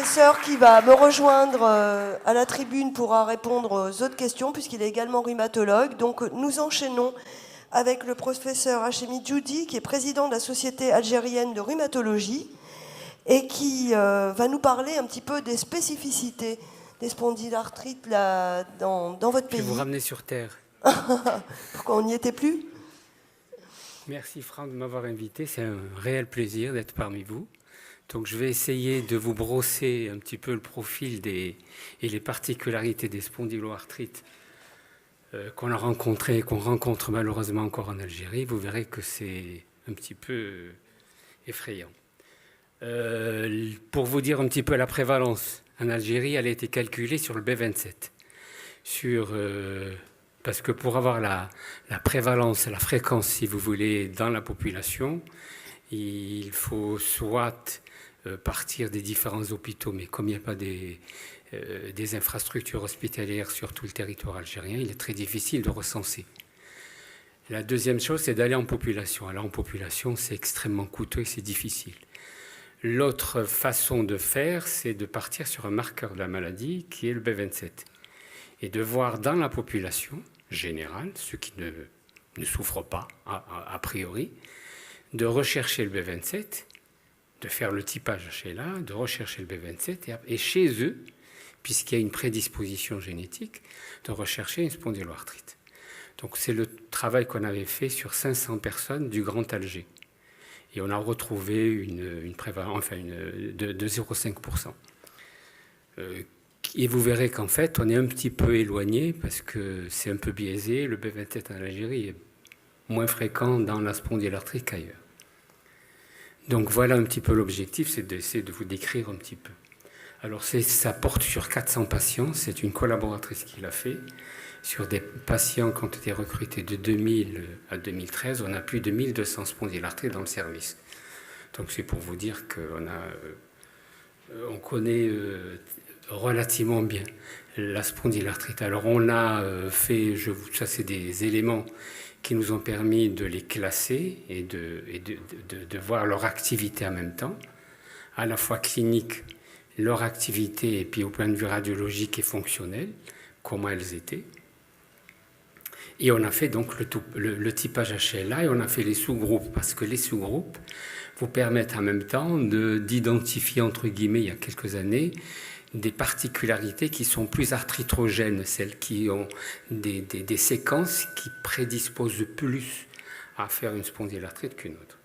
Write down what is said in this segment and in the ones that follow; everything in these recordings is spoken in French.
professeur qui va me rejoindre à la tribune pourra répondre aux autres questions puisqu'il est également rhumatologue. Donc nous enchaînons avec le professeur Hachemi Djoudi qui est président de la Société algérienne de rhumatologie et qui va nous parler un petit peu des spécificités des spondylarthrites là, dans votre pays. Je vais vous ramener sur Terre. Pourquoi on n'y était plus? Merci Franck de m'avoir invité, c'est un réel plaisir d'être parmi vous. Donc je vais essayer de vous brosser un petit peu le profil et les particularités des spondyloarthrites qu'on a rencontrées et qu'on rencontre malheureusement encore en Algérie. Vous verrez que c'est un petit peu effrayant. Pour vous dire un petit peu la prévalence, en Algérie, elle a été calculée sur le B27. Parce que pour avoir la prévalence, la fréquence, si vous voulez, dans la population, il faut soit partir des différents hôpitaux, mais comme il n'y a pas des infrastructures hospitalières sur tout le territoire algérien, il est très difficile de recenser. La deuxième chose, c'est d'aller en population. Alors en population, c'est extrêmement coûteux et c'est difficile. L'autre façon de faire, c'est de partir sur un marqueur de la maladie qui est le B27 et de voir dans la population générale, ceux qui ne souffrent pas a priori, de rechercher le B27, de faire le typage HLA, de rechercher le B27 et chez eux, puisqu'il y a une prédisposition génétique, de rechercher une spondyloarthrite. Donc c'est le travail qu'on avait fait sur 500 personnes du Grand Alger. Et on a retrouvé une prévalence de 0,5%. Et vous verrez qu'en fait, on est un petit peu éloigné parce que c'est un peu biaisé. Le B27 en Algérie est moins fréquent dans la spondylarthrite qu'ailleurs. Donc voilà un petit peu l'objectif, c'est d'essayer de vous décrire un petit peu. Alors ça porte sur 400 patients, c'est une collaboratrice qui l'a fait. Sur des patients qui ont été recrutés de 2000 à 2013, on a plus de 1200 spondylarthrites dans le service. Donc c'est pour vous dire qu'on connaît relativement bien la spondylarthrite. Alors on a fait, ça c'est des éléments qui nous ont permis de les classer et de voir leur activité en même temps, à la fois clinique, leur activité et puis au point de vue radiologique et fonctionnel, comment elles étaient. Et on a fait donc le typage HLA et on a fait les sous-groupes, parce que les sous-groupes vous permettent en même temps d'identifier, entre guillemets, il y a quelques années, des particularités qui sont plus arthrithogènes, celles qui ont des séquences qui prédisposent plus à faire une spondylarthrite qu'une autre.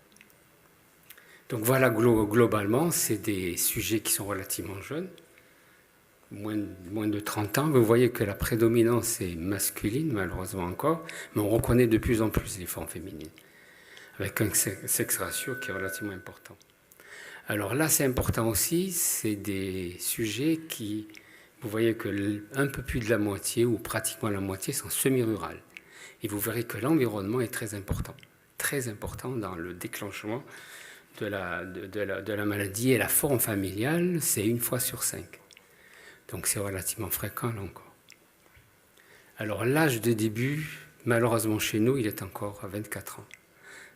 Donc voilà, globalement, c'est des sujets qui sont relativement jeunes, moins de 30 ans. Vous voyez que la prédominance est masculine, malheureusement encore, mais on reconnaît de plus en plus les formes féminines, avec un sexe ratio qui est relativement important. Alors là, c'est important aussi, c'est des sujets qui, vous voyez que un peu plus de la moitié, ou pratiquement la moitié, sont semi-rurales. Et vous verrez que l'environnement est très important dans le déclenchement de la maladie. Et la forme familiale, c'est 1 fois sur 5. Donc c'est relativement fréquent là encore. Alors l'âge de début, malheureusement chez nous, il est encore à 24 ans.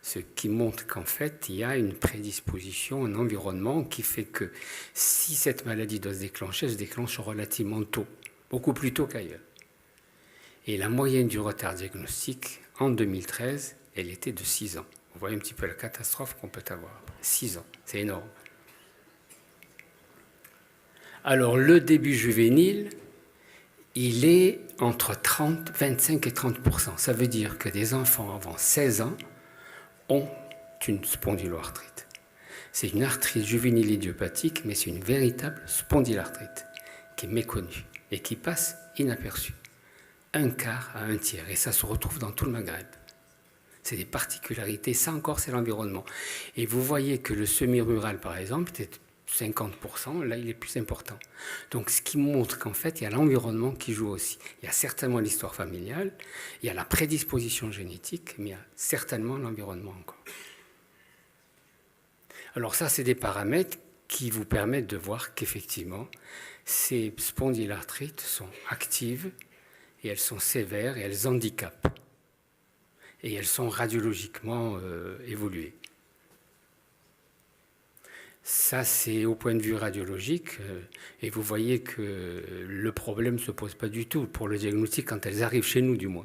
Ce qui montre qu'en fait, il y a une prédisposition, un environnement qui fait que si cette maladie doit se déclencher, elle se déclenche relativement tôt, beaucoup plus tôt qu'ailleurs. Et la moyenne du retard diagnostique, en 2013, elle était de 6 ans. Vous voyez un petit peu la catastrophe qu'on peut avoir. 6 ans, c'est énorme. Alors le début juvénile, il est entre 25 et 30%. Ça veut dire que des enfants avant 16 ans ont une spondyloarthrite. C'est une arthrite juvénile idiopathique, mais c'est une véritable spondylarthrite qui est méconnue et qui passe inaperçue. 1/4 à 1/3, et ça se retrouve dans tout le Maghreb. C'est des particularités, ça encore c'est l'environnement. Et vous voyez que le semi-rural, par exemple, peut-être 50%, là il est plus important. Donc ce qui montre qu'en fait il y a l'environnement qui joue aussi. Il y a certainement l'histoire familiale, il y a la prédisposition génétique, mais il y a certainement l'environnement encore. Alors ça c'est des paramètres qui vous permettent de voir qu'effectivement ces spondylarthrites sont actives et elles sont sévères et elles handicapent. Et elles sont radiologiquement évoluées. Ça, c'est au point de vue radiologique. Et vous voyez que le problème ne se pose pas du tout pour le diagnostic quand elles arrivent chez nous, du moins.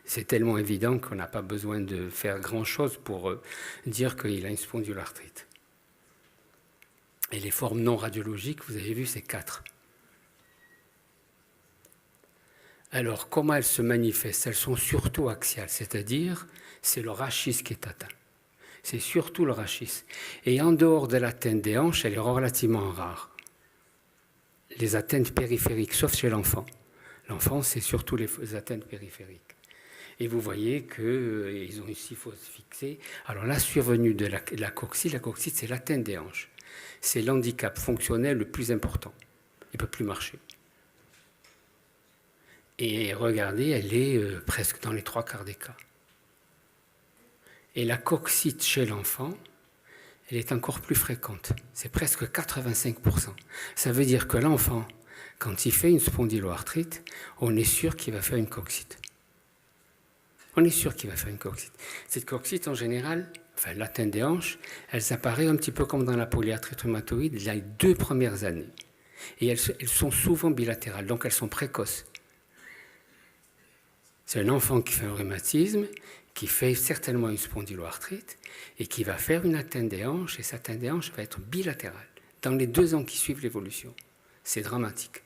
C'est tellement évident qu'on n'a pas besoin de faire grand-chose pour dire qu'il a une spondyloarthrite. Et les formes non radiologiques, vous avez vu, c'est 4. Alors, comment elles se manifestent? Elles sont surtout axiales, c'est-à-dire c'est le rachis qui est atteint. C'est surtout le rachis. Et en dehors de l'atteinte des hanches, elle est relativement rare. Les atteintes périphériques, sauf chez l'enfant. L'enfant, c'est surtout les atteintes périphériques. Et vous voyez qu'ils ont une syphose fixée. Alors la survenue de la coxite, c'est l'atteinte des hanches. C'est l'handicap fonctionnel le plus important. Il ne peut plus marcher. Et regardez, elle est presque dans les 3/4 des cas. Et la coxite chez l'enfant, elle est encore plus fréquente. C'est presque 85%. Ça veut dire que l'enfant, quand il fait une spondyloarthrite, on est sûr qu'il va faire une coxite. On est sûr qu'il va faire une coxite. Cette coxite, en général, enfin l'atteinte des hanches, elle apparaît un petit peu comme dans la polyarthrite rhumatoïde les 2 premières années. Et elles sont souvent bilatérales, donc elles sont précoces. C'est un enfant qui fait un rhumatisme, qui fait certainement une spondyloarthrite et qui va faire une atteinte des hanches, et cette atteinte des hanches va être bilatérale dans les 2 ans qui suivent l'évolution. C'est dramatique.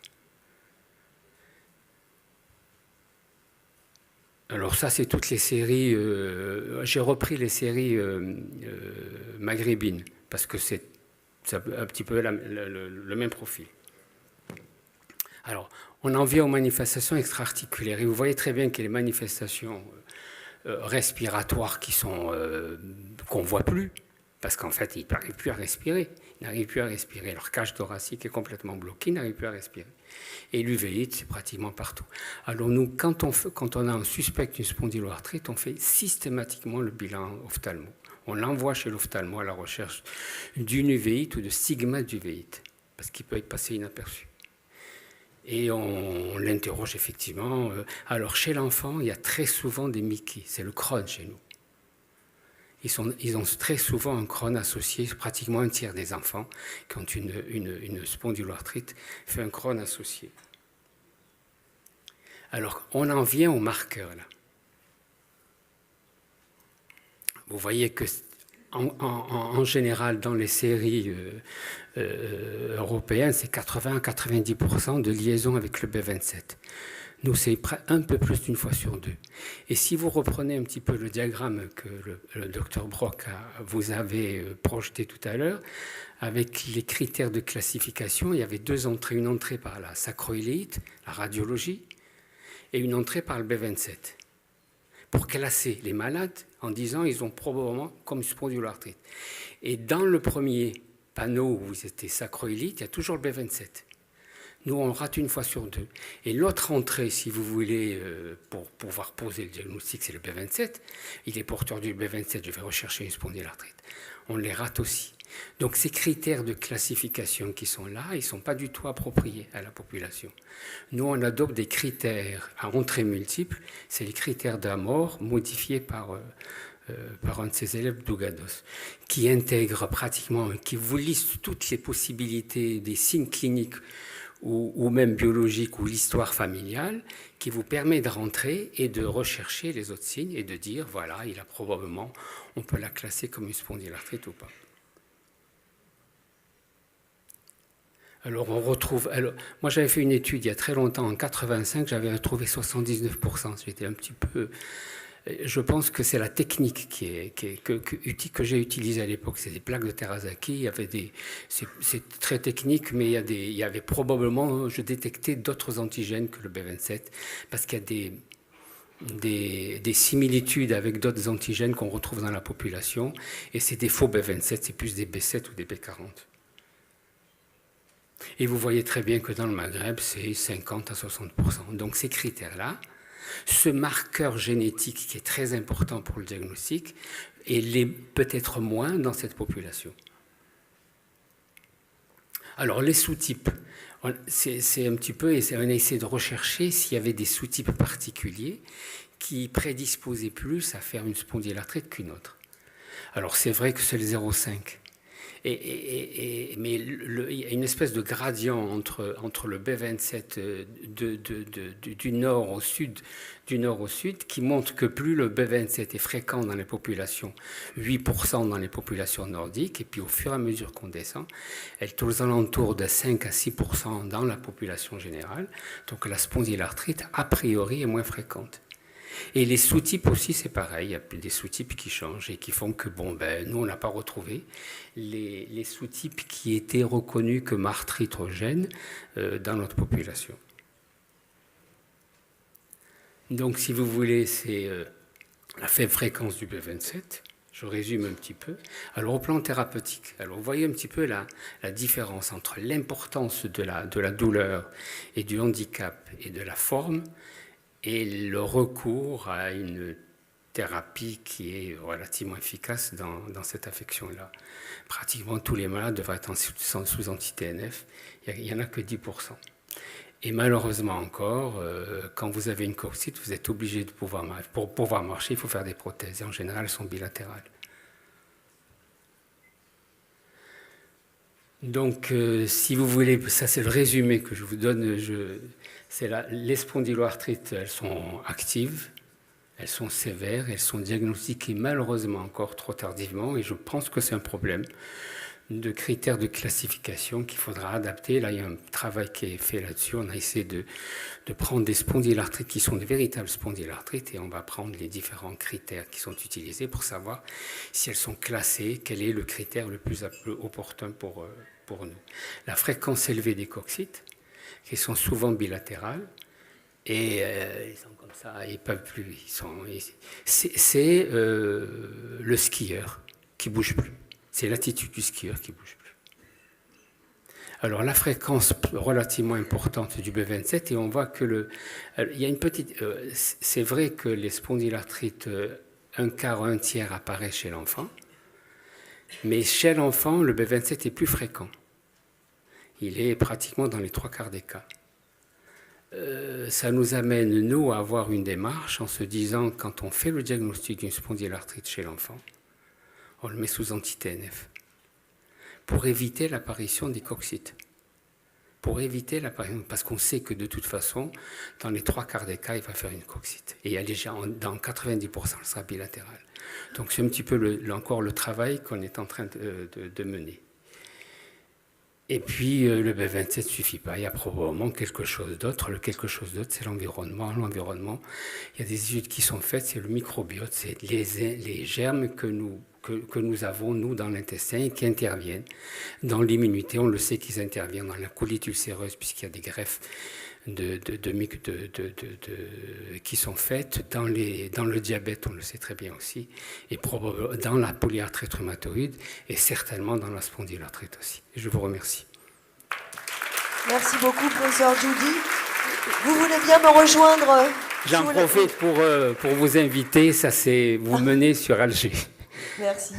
Alors ça, c'est toutes les séries. J'ai repris les séries maghrébines parce que c'est un petit peu le même profil. Alors, on en vient aux manifestations extra-articulaires. Et vous voyez très bien que les manifestations respiratoires qu'on ne voit plus, parce qu'en fait, ils n'arrivent plus à respirer. Ils n'arrivent plus à respirer. Leur cage thoracique est complètement bloquée, ils n'arrivent plus à respirer. Et l'uvéite, c'est pratiquement partout. Alors nous, quand on a un suspect d'une spondyloarthrite, on fait systématiquement le bilan ophtalmo. On l'envoie chez l'ophtalmo à la recherche d'une uvéite ou de stigmate d'uvéite, parce qu'il peut être passé inaperçu. Et on l'interroge effectivement. Alors chez l'enfant, il y a très souvent des Mickey, c'est le Crohn chez nous. Ils ont très souvent un Crohn associé, pratiquement un tiers des enfants qui ont une spondyloarthrite fait un Crohn associé. Alors, on en vient aux marqueurs, là. Vous voyez que, en général, dans les séries européennes, c'est 80 à 90% de liaison avec le B27. Nous, c'est un peu plus d'une fois sur 2. Et si vous reprenez un petit peu le diagramme que le docteur Brock vous avait projeté tout à l'heure, avec les critères de classification, il y avait 2 entrées. Une entrée par la sacroïléite, la radiologie, et une entrée par le B27. Pour classer les malades en disant ils ont probablement comme spondyloarthrite. Et dans le premier panneau où vous étiez sacroïlite, il y a toujours le B27. Nous, on rate une fois sur 2. Et l'autre entrée, si vous voulez, pour pouvoir poser le diagnostic, c'est le B27. Il est porteur du B27, je vais rechercher une spondyloarthrite. On les rate aussi. Donc ces critères de classification qui sont là, ils ne sont pas du tout appropriés à la population. Nous, on adopte des critères à entrée multiple. C'est les critères d'Amor modifiés par un de ses élèves, Dougados, qui intègre pratiquement, qui vous liste toutes les possibilités des signes cliniques ou même biologique ou l'histoire familiale, qui vous permet de rentrer et de rechercher les autres signes et de dire, voilà, il a probablement, on peut la classer comme une spondylarthrite ou pas. Alors on retrouve, moi j'avais fait une étude il y a très longtemps, en 85, j'avais trouvé 79%, j'étais un petit peu... Je pense que c'est la technique que j'ai utilisée à l'époque. C'est des plaques de Terasaki. C'est très technique, mais il y avait probablement, je détectais d'autres antigènes que le B27, parce qu'il y a des similitudes avec d'autres antigènes qu'on retrouve dans la population. Et c'est des faux B27, c'est plus des B7 ou des B40. Et vous voyez très bien que dans le Maghreb, c'est 50 à 60%. Donc ces critères-là, ce marqueur génétique qui est très important pour le diagnostic, et l'est peut-être moins dans cette population. Alors les sous-types, c'est un petit peu, on a essayé de rechercher s'il y avait des sous-types particuliers qui prédisposaient plus à faire une spondylarthrite qu'une autre. Alors c'est vrai que c'est le 0,5. Mais il y a une espèce de gradient entre le B27 du nord au sud, qui montre que plus le B27 est fréquent dans les populations, 8% dans les populations nordiques, et puis au fur et à mesure qu'on descend, elle est aux alentours de 5 à 6% dans la population générale. Donc la spondylarthrite, a priori, est moins fréquente. Et les sous-types aussi, c'est pareil, il y a des sous-types qui changent et qui font que, nous, on n'a pas retrouvé les sous-types qui étaient reconnus comme arthrithogènes dans notre population. Donc, si vous voulez, c'est la faible fréquence du B27. Je résume un petit peu. Alors, au plan thérapeutique, vous voyez un petit peu la différence entre l'importance de la douleur et du handicap et de la forme, et le recours à une thérapie qui est relativement efficace dans cette affection-là. Pratiquement tous les malades devraient être sous anti-TNF. Il n'y en a que 10%. Et malheureusement encore, quand vous avez une coxite, vous êtes obligé de pour pouvoir marcher, il faut faire des prothèses. Et en général, elles sont bilatérales. Donc, si vous voulez, ça c'est le résumé que je vous donne. Les spondyloarthrites, elles sont actives, elles sont sévères, elles sont diagnostiquées malheureusement encore trop tardivement, et je pense que c'est un problème de critères de classification qu'il faudra adapter. Là, il y a un travail qui est fait là-dessus. On a essayé de prendre des spondylarthrites qui sont des véritables spondylarthrites, et on va prendre les différents critères qui sont utilisés pour savoir si elles sont classées, quel est le critère le plus opportun pour nous. La fréquence élevée des coxites, qui sont souvent bilatérales, et ils sont comme ça, ils ne peuvent plus. C'est le skieur qui ne bouge plus. C'est l'attitude du skieur qui ne bouge plus. Alors la fréquence relativement importante du B27, et on voit que il y a une petite. C'est vrai que les spondylarthrites, un quart, un tiers apparaissent chez l'enfant, mais chez l'enfant, le B27 est plus fréquent. Il est pratiquement dans les 3/4 des cas. Ça nous amène, nous, à avoir une démarche en se disant, quand on fait le diagnostic d'une spondylarthrite chez l'enfant, on le met sous anti-TNF pour éviter l'apparition des coxites. Parce qu'on sait que de toute façon, dans les 3/4 des cas, il va faire une coxite. Et dans 90%, elle sera bilatérale. Donc c'est un petit peu encore le travail qu'on est en train de mener. Et puis le B27 ne suffit pas, il y a probablement quelque chose d'autre. Le quelque chose d'autre, c'est l'environnement. L'environnement, il y a des études qui sont faites, c'est le microbiote, c'est les germes que nous avons, nous, dans l'intestin, et qui interviennent dans l'immunité. On le sait qu'ils interviennent dans la colite ulcéreuse, puisqu'il y a des greffes qui sont faites dans le diabète, on le sait très bien aussi, et dans la polyarthrite rhumatoïde, et certainement dans la spondylarthrite aussi. Je vous remercie. Merci beaucoup, professeur Djoudi. Vous voulez bien me rejoindre? J'en profite pour vous inviter, vous menez sur Alger. Merci.